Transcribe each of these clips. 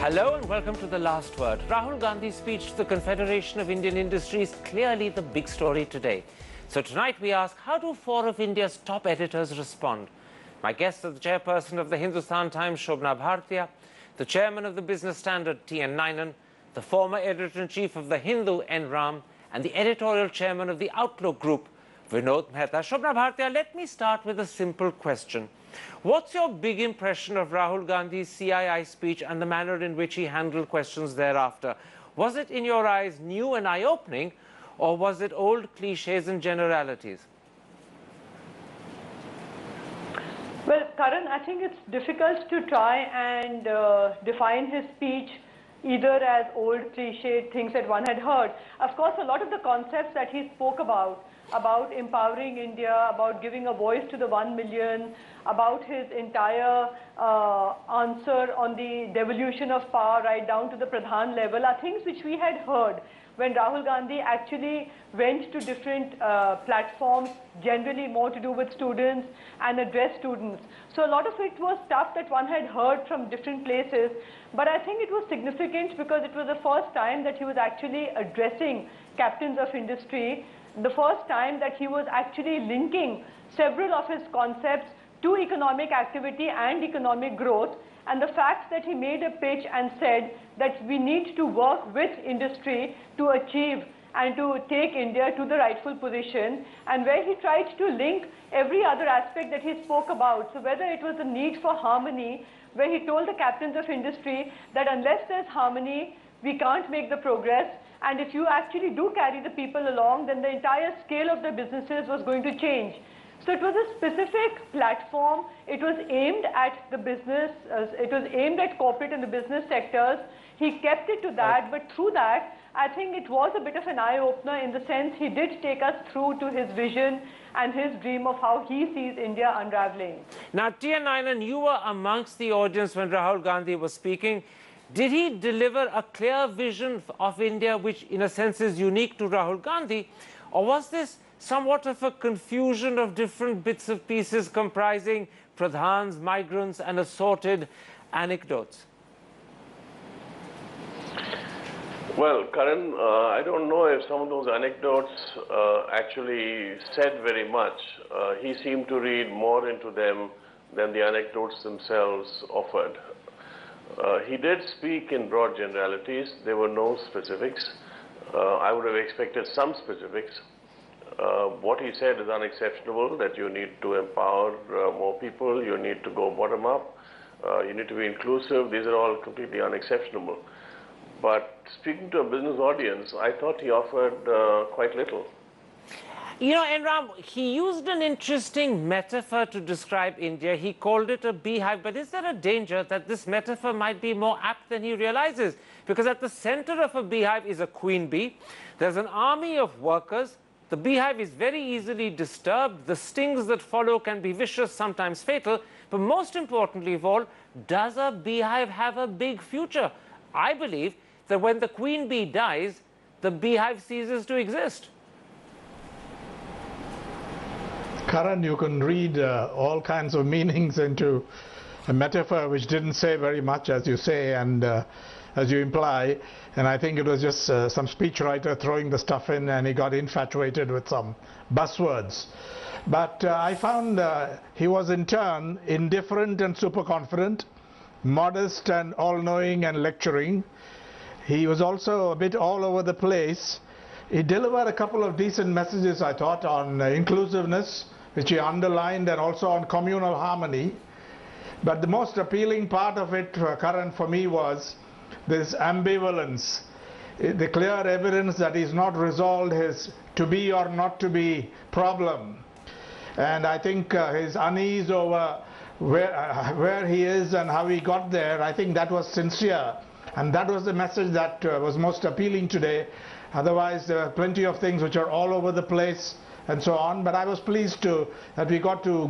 Hello and welcome to The Last Word. Rahul Gandhi's speech to the Confederation of Indian Industry is clearly the big story today. So tonight we ask, how do four of India's top editors respond? My guests are the chairperson of the Hindustan Times, Shobna Bhartia, the chairman of the Business Standard, TN9, the former editor-in-chief of The Hindu, N. Ram, and the editorial chairman of the Outlook Group, Vinod Mehta. Shobna Bhartia, let me start with a simple question. What's your big impression of Rahul Gandhi's CII speech and the manner in which he handled questions thereafter? Was it, in your eyes, new and eye-opening, or was it old cliches and generalities? Well, Karan, I think it's difficult to try and define his speech either as old cliched things that one had heard. Of course, a lot of the concepts that he spoke about empowering India, about giving a voice to the 1 million, about his entire answer on the devolution of power right down to the Pradhan level are things which we had heard when Rahul Gandhi actually went to different platforms, generally more to do with students, and addressed students. So a lot of it was stuff that one had heard from different places, but I think it was significant because it was the first time that he was actually addressing captains of industry, the first time that he was actually linking several of his concepts to economic activity and economic growth, and the fact that he made a pitch and said that we need to work with industry to achieve and to take India to the rightful position, and where he tried to link every other aspect that he spoke about. So whether it was the need for harmony, where he told the captains of industry that unless there's harmony, we can't make the progress, and if you actually do carry the people along, then the entire scale of the businesses was going to change. So it was a specific platform. It was aimed at the business, it was aimed at corporate and the business sectors. He kept it to that, but through that, I think it was a bit of an eye-opener in the sense he did take us through to his vision and his dream of how he sees India unraveling. Now, TN9, you were amongst the audience when Rahul Gandhi was speaking. Did he deliver a clear vision of India, which in a sense is unique to Rahul Gandhi, or was this somewhat of a confusion of different bits of pieces comprising pradhans, migrants, and assorted anecdotes? Well, Karan, I don't know if some of those anecdotes actually said very much. He seemed to read more into them than the anecdotes themselves offered. He did speak in broad generalities. There were no specifics. I would have expected some specifics. What he said is unexceptionable, that you need to empower more people, you need to go bottom up, you need to be inclusive. These are all completely unexceptionable. But speaking to a business audience, I thought he offered quite little. You know, Enram, he used an interesting metaphor to describe India. He called it a beehive. But is there a danger that this metaphor might be more apt than he realizes? Because at the center of a beehive is a queen bee. There's an army of workers. The beehive is very easily disturbed. The stings that follow can be vicious, sometimes fatal. But most importantly of all, does a beehive have a big future? I believe that when the queen bee dies, the beehive ceases to exist. Karan, you can read all kinds of meanings into a metaphor which didn't say very much, as you say, and as you imply. And I think it was just some speechwriter throwing the stuff in, and he got infatuated with some buzzwords. But I found he was in turn indifferent and super confident, modest and all-knowing and lecturing. He was also a bit all over the place. He delivered a couple of decent messages, I thought, on inclusiveness, which he underlined, and also on communal harmony. But the most appealing part of it, Karan, for me was this ambivalence, the clear evidence that he's not resolved his to be or not to be problem. And I think his unease over where he is and how he got there, I think that was sincere. And that was the message that was most appealing today. Otherwise, there are plenty of things which are all over the place and so on. But I was pleased that we got to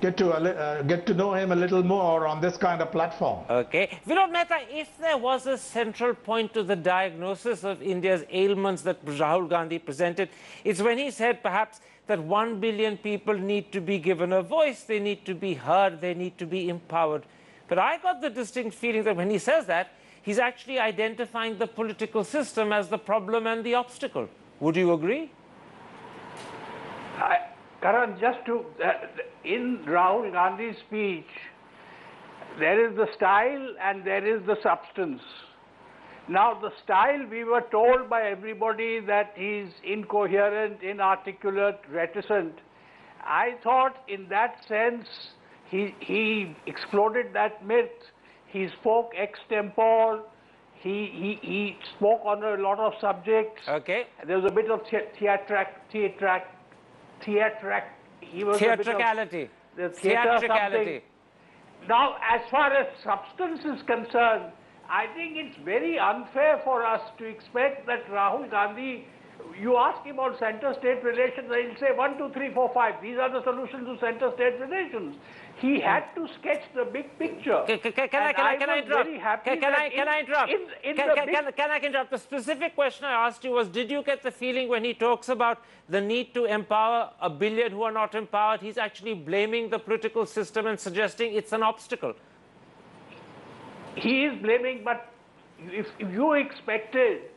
get to know him a little more on this kind of platform. Okay. Vinod Mehta, if there was a central point to the diagnosis of India's ailments that Rahul Gandhi presented, it's when he said perhaps that 1 billion people need to be given a voice, they need to be heard, they need to be empowered. But I got the distinct feeling that when he says that, he's actually identifying the political system as the problem and the obstacle. Would you agree? Karan, just to, in Rahul Gandhi's speech, there is the style and there is the substance. Now, the style, we were told by everybody that he's incoherent, inarticulate, reticent. I thought in that sense, he exploded that myth. He spoke extempore. He spoke on a lot of subjects. Okay. There was a bit of Theatricality. The theatricality. Now, as far as substance is concerned, I think it's very unfair for us to expect that Rahul Gandhi, you ask him on center-state relations, he'll say 1, 2, 3, 4, 5. These are the solutions to center-state relations. He had to sketch the big picture. Can I interrupt? Can I interrupt? The specific question I asked you was, did you get the feeling when he talks about the need to empower 1 billion who are not empowered, he's actually blaming the political system and suggesting it's an obstacle? He is blaming, but if you expected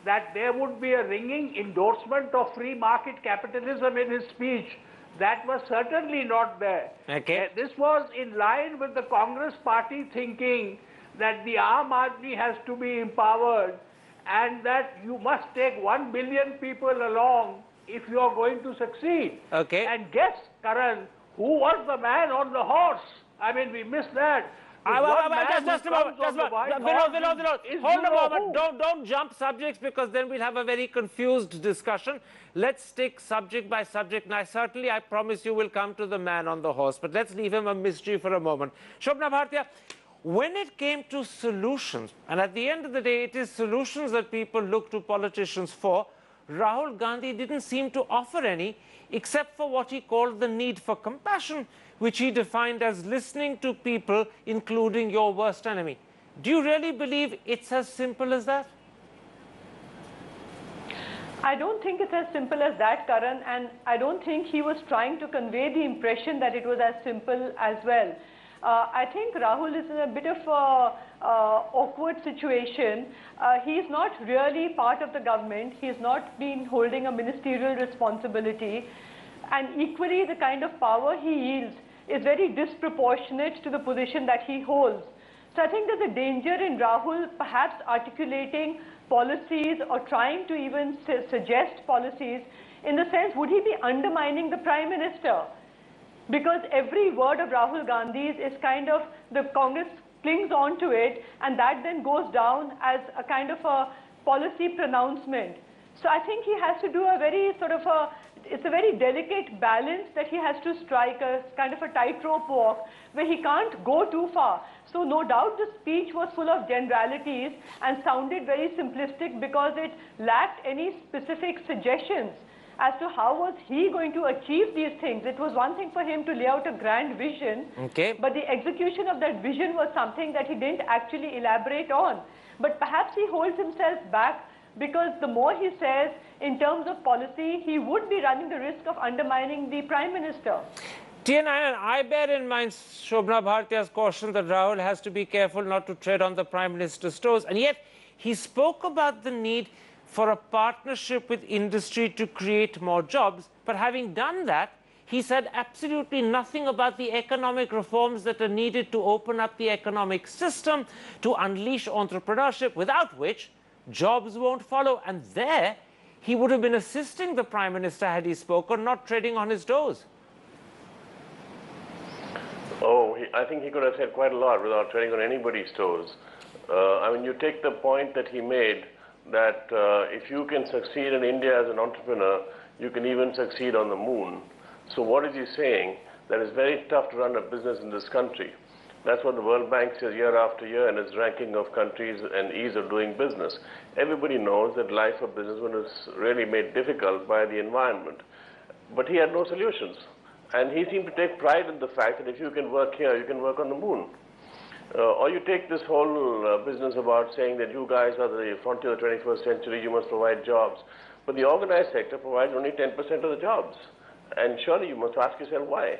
that there would be a ringing endorsement of free market capitalism in his speech, that was certainly not there. Okay. This was in line with the Congress party thinking that the Aam Aadmi has to be empowered and that you must take 1 billion people along if you are going to succeed. Okay. And guess, Karan, who was the man on the horse? I mean, we missed that. Just a moment. Vinod, hold a moment. Don't jump subjects, because then we'll have a very confused discussion. Let's stick subject by subject. Now, certainly, I promise you will come to the man on the horse, but let's leave him a mystery for a moment. Shobna Bhartiya, when it came to solutions, and at the end of the day, it is solutions that people look to politicians for, Rahul Gandhi didn't seem to offer any, except for what he called the need for compassion, which he defined as listening to people, including your worst enemy. Do you really believe it's as simple as that? I don't think it's as simple as that, Karan, and I don't think he was trying to convey the impression that it was as simple as well. I think Rahul is in a bit of a awkward situation. He's not really part of the government. He's not been holding a ministerial responsibility. And equally, the kind of power he yields is very disproportionate to the position that he holds. So I think there's a danger in Rahul perhaps articulating policies or trying to even suggest policies, in the sense, would he be undermining the Prime Minister? Because every word of Rahul Gandhi's is kind of, the Congress clings on to it, and that then goes down as a kind of a policy pronouncement. So I think he has to do a very sort of it's a very delicate balance that he has to strike, a kind of a tightrope walk where he can't go too far. So no doubt the speech was full of generalities and sounded very simplistic because it lacked any specific suggestions as to how was he going to achieve these things. It was one thing for him to lay out a grand vision, but the execution of that vision was something that he didn't actually elaborate on. But perhaps he holds himself back because the more he says in terms of policy, he would be running the risk of undermining the Prime Minister. TN9, I bear in mind Shobna Bhartiya's caution that Rahul has to be careful not to tread on the Prime Minister's toes, and yet he spoke about the need for a partnership with industry to create more jobs. But having done that, he said absolutely nothing about the economic reforms that are needed to open up the economic system, to unleash entrepreneurship, without which jobs won't follow. And there, he would have been assisting the Prime Minister had he spoken, not treading on his toes. Oh, I think he could have said quite a lot without treading on anybody's toes. I mean, you take the point that he made, that if you can succeed in India as an entrepreneur, you can even succeed on the moon. So what is he saying? That it's very tough to run a business in this country. That's what the World Bank says year after year in its ranking of countries and ease of doing business. Everybody knows that life for businessmen is really made difficult by the environment. But he had no solutions. And he seemed to take pride in the fact that if you can work here, you can work on the moon. Or you take this whole business about saying that you guys are the frontier of the 21st century, you must provide jobs. But the organized sector provides only 10% of the jobs. And surely you must ask yourself why.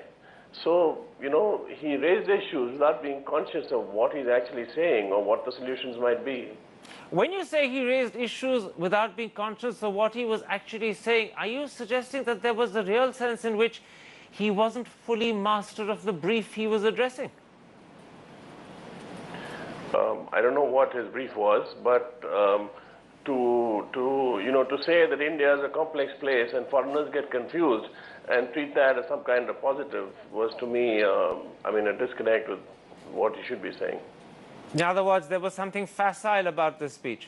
So, you know, he raised issues without being conscious of what he's actually saying or what the solutions might be. When you say he raised issues without being conscious of what he was actually saying, are you suggesting that there was a real sense in which he wasn't fully master of the brief he was addressing? I don't know what his brief was, but to say that India is a complex place and foreigners get confused and treat that as some kind of positive was, to me, a disconnect with what he should be saying. In other words, there was something facile about this speech.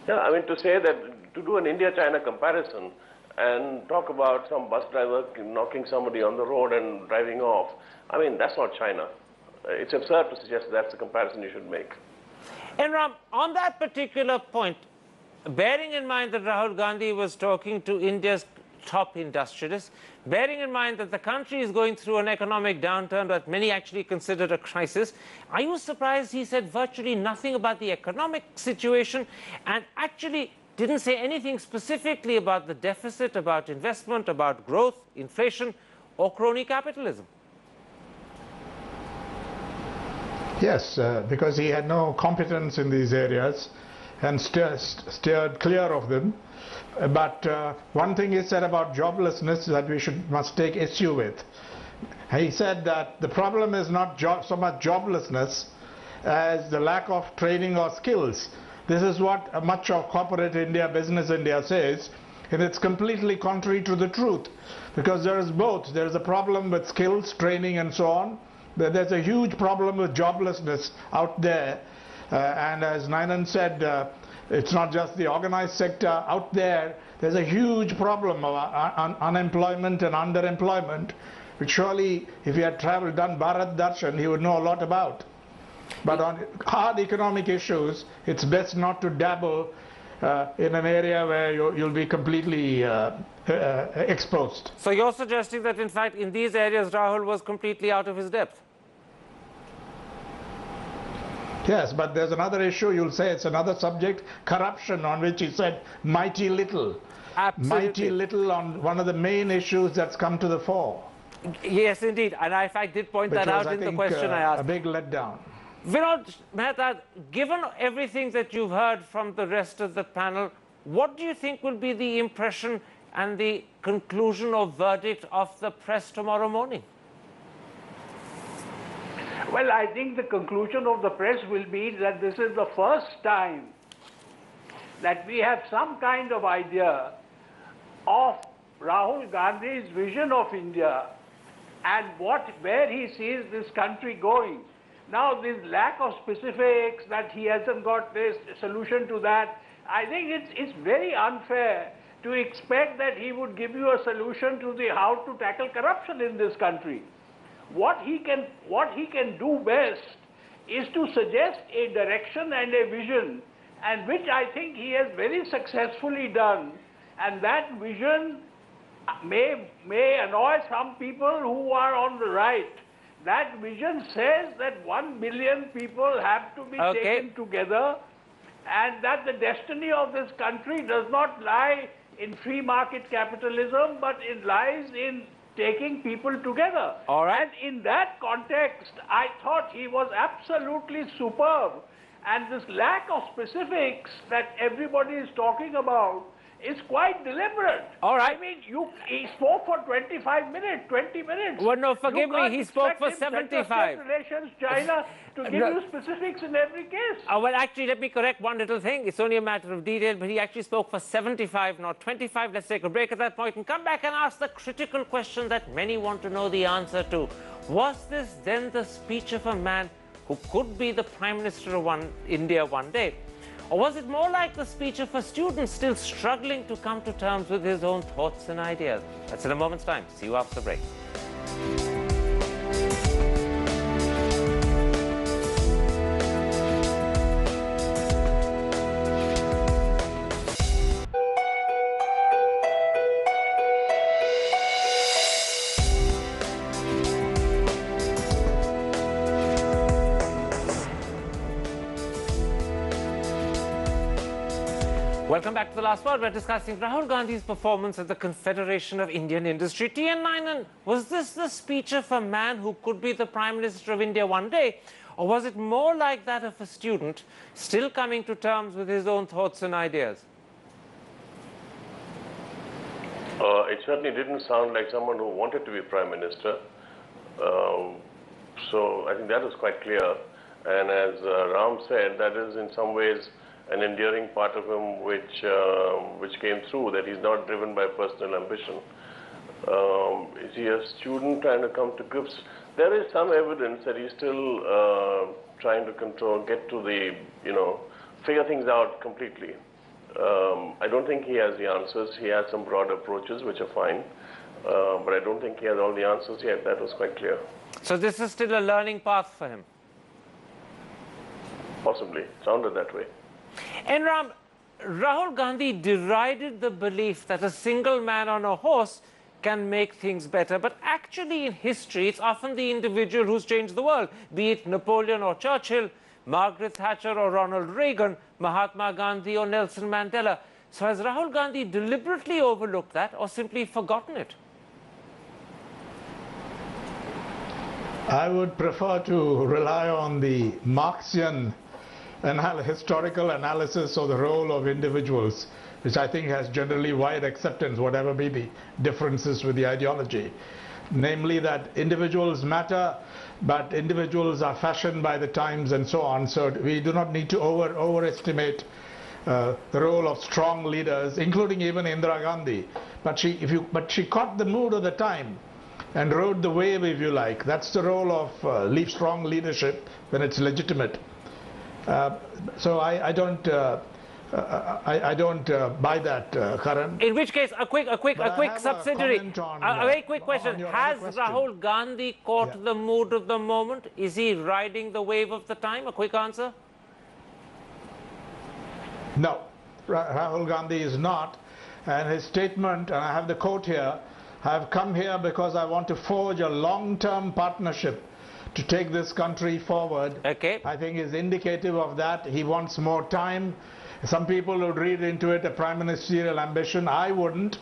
Yeah, I mean, to say that, to do an India-China comparison and talk about some bus driver knocking somebody on the road and driving off, I mean, that's not China. It's absurd to suggest that's the comparison you should make. And Ram, on that particular point, bearing in mind that Rahul Gandhi was talking to India's top industrialists, bearing in mind that the country is going through an economic downturn that many actually consider a crisis, are you surprised he said virtually nothing about the economic situation and actually didn't say anything specifically about the deficit, about investment, about growth, inflation, or crony capitalism? Yes, because he had no competence in these areas and steered clear of them. But one thing he said about joblessness that we must take issue with. He said that the problem is not so much joblessness as the lack of training or skills. This is what much of corporate India, business India says, and it's completely contrary to the truth, because there is both. There is a problem with skills, training and so on. There's a huge problem with joblessness out there, and as Nayanan said, it's not just the organized sector. Out there, there's a huge problem of unemployment and underemployment, which surely, if he had done Bharat Darshan, he would know a lot about. But on hard economic issues, it's best not to dabble in an area where you'll be completely exposed. So you're suggesting that, in fact, in these areas, Rahul was completely out of his depth? Yes, but there's another issue, you'll say it's another subject, corruption, on which he said mighty little. Absolutely. Mighty little on one of the main issues that's come to the fore. Yes, indeed. And I, in fact, did point that out in the question I asked. A big letdown. Vinod Mehta, given everything that you've heard from the rest of the panel, what do you think will be the impression and the conclusion or verdict of the press tomorrow morning? Well, I think the conclusion of the press will be that this is the first time that we have some kind of idea of Rahul Gandhi's vision of India and where he sees this country going. Now, this lack of specifics, that he hasn't got this solution to that, I think it's very unfair to expect that he would give you a solution to how to tackle corruption in this country. What he can do best is to suggest a direction and a vision, and which I think he has very successfully done. And that vision may annoy some people who are on the right. That vision says that 1 billion people have to be taken together, and that the destiny of this country does not lie in free market capitalism, but it lies in taking people together. All right. And in that context, I thought he was absolutely superb. And this lack of specifics that everybody is talking about is quite deliberate. All right. I mean, he spoke for 25 minutes, 20 minutes. Well, no, forgive me, he spoke for 75. Relations, China, to give you specifics in every case. Well, actually, let me correct one little thing. It's only a matter of detail, but he actually spoke for 75, not 25. Let's take a break at that point and come back and ask the critical question that many want to know the answer to. Was this then the speech of a man who could be the Prime Minister of India one day? Or was it more like the speech of a student still struggling to come to terms with his own thoughts and ideas? That's in a moment's time. See you after the break. Welcome back to The Last Word. We're discussing Rahul Gandhi's performance at the Confederation of Indian Industry. TN9, was this the speech of a man who could be the Prime Minister of India one day? Or was it more like that of a student still coming to terms with his own thoughts and ideas? It certainly didn't sound like someone who wanted to be Prime Minister. So I think that was quite clear. And as Ram said, that is in some ways an endearing part of him which came through, that he's not driven by personal ambition. Is he a student trying to come to grips? There is some evidence that he's still trying to get to the, figure things out completely. I don't think he has the answers. He has some broad approaches, which are fine. But I don't think he has all the answers yet. That was quite clear. So this is still a learning path for him? Possibly. Sounded that way. And Ram, Rahul Gandhi derided the belief that a single man on a horse can make things better. But actually in history, it's often the individual who's changed the world, be it Napoleon or Churchill, Margaret Thatcher or Ronald Reagan, Mahatma Gandhi or Nelson Mandela. So has Rahul Gandhi deliberately overlooked that or simply forgotten it? I would prefer to rely on the Marxian historical analysis of the role of individuals, which I think has generally wide acceptance, whatever be the differences with the ideology. Namely that individuals matter, but individuals are fashioned by the times and so on. So we do not need to overestimate the role of strong leaders, including even Indira Gandhi. But she caught the mood of the time and rode the wave, if you like. That's the role of strong leadership when it's legitimate. So I don't buy that, Karan. In which case, a quick subsidiary, a very quick question. Has Rahul Gandhi caught the mood of the moment? Is he riding the wave of the time? A quick answer? No, Rahul Gandhi is not. And his statement, and I have the quote here, I have come here because I want to forge a long-term partnership to take this country forward. Okay. I think is indicative of that. He wants more time. Some people would read into it a prime ministerial ambition. I wouldn't.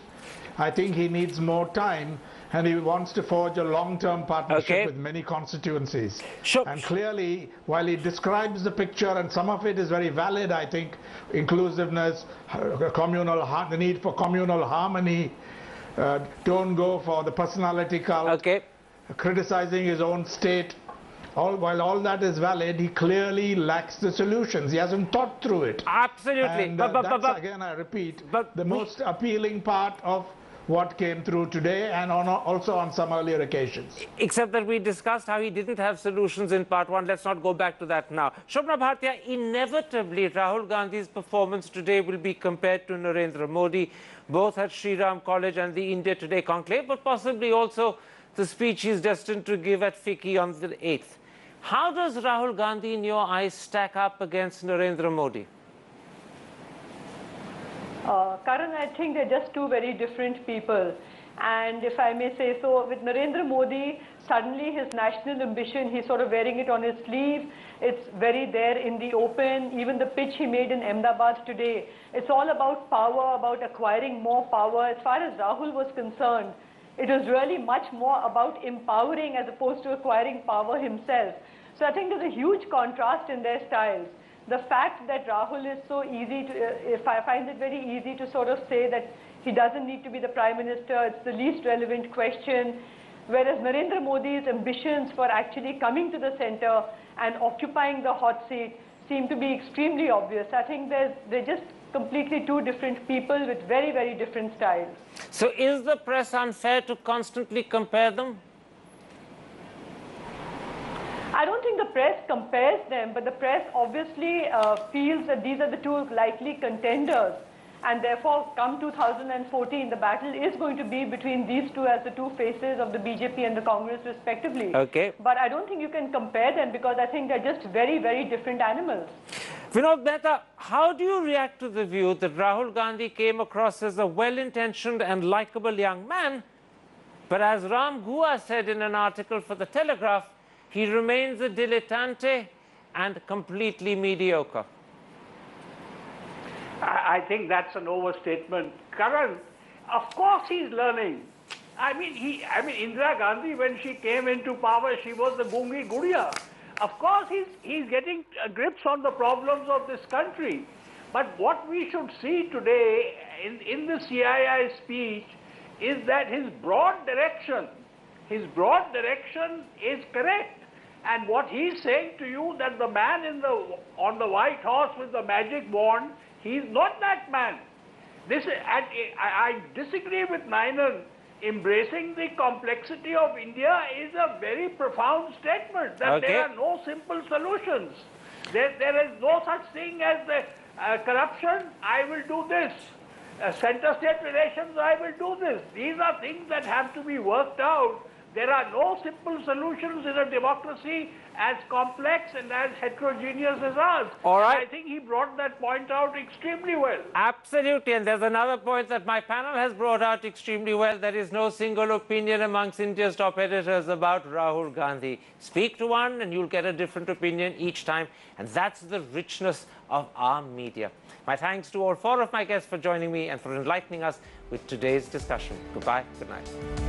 I think he needs more time, and he wants to forge a long-term partnership with many constituencies. Sure. And clearly, while he describes the picture, and some of it is very valid, I think, inclusiveness, the need for communal harmony, don't go for the personality cult, criticizing his own state. While all that is valid, he clearly lacks the solutions. He hasn't thought through it. Absolutely. And that's, again, I repeat, the most appealing part of what came through today and also on some earlier occasions. Except that we discussed how he didn't have solutions in part one. Let's not go back to that now. Shobna Bhartia, inevitably Rahul Gandhi's performance today will be compared to Narendra Modi, both at Sri Ram College and the India Today conclave, but possibly also the speech he's destined to give at FICCI on the 8th. How does Rahul Gandhi, in your eyes, stack up against Narendra Modi? Karan, I think they're just two very different people. And if I may say so, with Narendra Modi, suddenly his national ambition, he's sort of wearing it on his sleeve. It's very there in the open. Even the pitch he made in Ahmedabad today, it's all about power, about acquiring more power. As far as Rahul was concerned, it was really much more about empowering as opposed to acquiring power himself. So I think there's a huge contrast in their styles. The fact that Rahul is so easy to, I find it very easy to sort of say that he doesn't need to be the Prime Minister, it's the least relevant question. Whereas Narendra Modi's ambitions for actually coming to the center and occupying the hot seat seem to be extremely obvious. I think they're just completely two different people with very, very different styles. So is the press unfair to constantly compare them? I don't think the press compares them, but the press obviously feels that these are the two likely contenders. And therefore, come 2014, the battle is going to be between these two as the two faces of the BJP and the Congress respectively. Okay. But I don't think you can compare them because I think they're just very, very different animals. Vinod Mehta, how do you react to the view that Rahul Gandhi came across as a well-intentioned and likable young man, but as Ram Gua said in an article for The Telegraph, he remains a dilettante and completely mediocre? I think that's an overstatement. Karan, of course he's learning. I mean, Indira Gandhi, when she came into power, she was the Gungi Gudiya. Of course, he's getting grips on the problems of this country. But what we should see today in the CII speech is that his broad direction is correct. And what he's saying to you, that the man on the white horse with the magic wand, he's not that man. I disagree with Nainan. Embracing the complexity of India is a very profound statement, that there are no simple solutions. There is no such thing as the corruption, I will do this. Center-state relations, I will do this. These are things that have to be worked out. There are no simple solutions in a democracy as complex and as heterogeneous as ours. All right. I think he brought that point out extremely well. Absolutely, and there's another point that my panel has brought out extremely well. There is no single opinion amongst India's top editors about Rahul Gandhi. Speak to one and you'll get a different opinion each time, and that's the richness of our media. My thanks to all four of my guests for joining me and for enlightening us with today's discussion. Goodbye, good night.